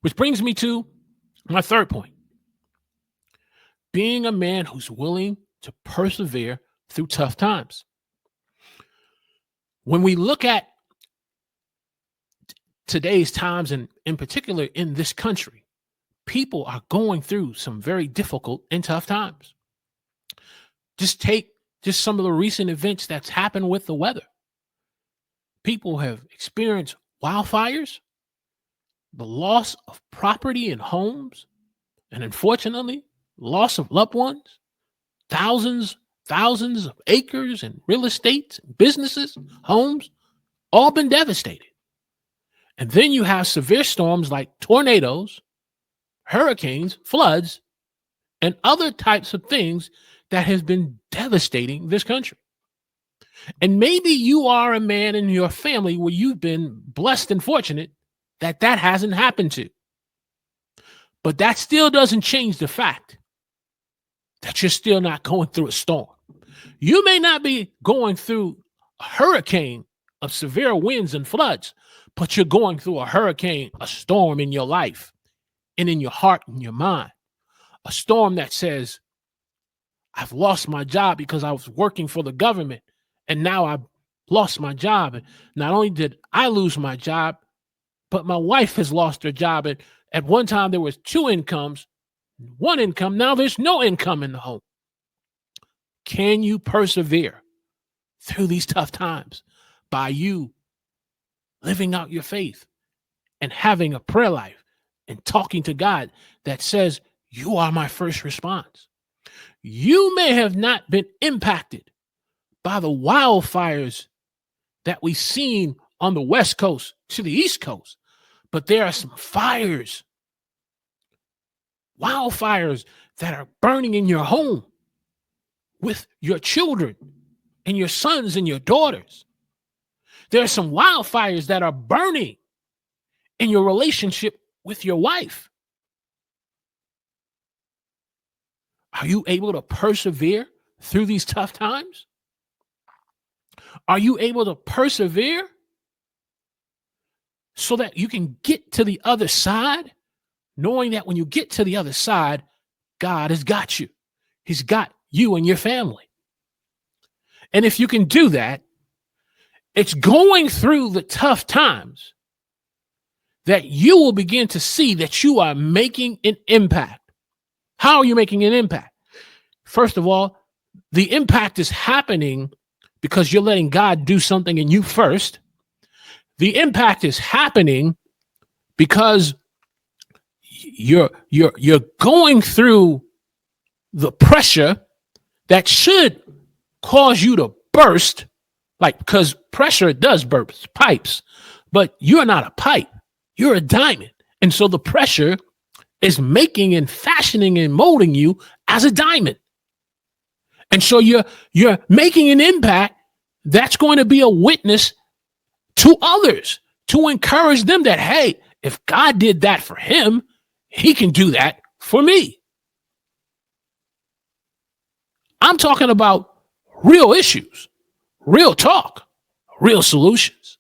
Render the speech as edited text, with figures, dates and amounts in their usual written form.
Which brings me to my third point: being a man who's willing to persevere through tough times. When we look at today's times, and in particular in this country, people are going through some very difficult and tough times. Take some of the recent events that's happened with the weather. People have experienced wildfires, the loss of property and homes, and unfortunately, loss of loved ones, thousands of acres and real estate, businesses, homes, all been devastated. And then you have severe storms like tornadoes, hurricanes, floods, and other types of things that has been devastating this country. And maybe you are a man in your family where you've been blessed and fortunate that hasn't happened to. But that still doesn't change the fact that you're still not going through a storm. You may not be going through a hurricane of severe winds and floods, but you're going through a hurricane, a storm in your life and in your heart and your mind. A storm that says, I've lost my job because I was working for the government, and now I've lost my job. And not only did I lose my job, but my wife has lost her job. And at one time there was two incomes, one income. Now there's no income in the home. Can you persevere through these tough times by you living out your faith and having a prayer life and talking to God that says, you are my first response? You may have not been impacted by the wildfires that we've seen on the West Coast to the East Coast, but there are some wildfires that are burning in your home with your children and your sons and your daughters. There are some wildfires that are burning in your relationship with your wife. Are you able to persevere through these tough times? Are you able to persevere so that you can get to the other side, knowing that when you get to the other side, God has got you. He's got you and your family. And if you can do that, it's going through the tough times that you will begin to see that you are making an impact. How are you making an impact? First of all, the impact is happening because you're letting God do something in you first. The impact is happening because you're going through the pressure that should cause you to burst, because pressure does burst pipes, but you're not a pipe, you're a diamond. And so the pressure is making and fashioning and molding you as a diamond. And so you're making an impact that's going to be a witness to others, to encourage them that, hey, if God did that for him, he can do that for me. I'm talking about real issues, real talk, real solutions.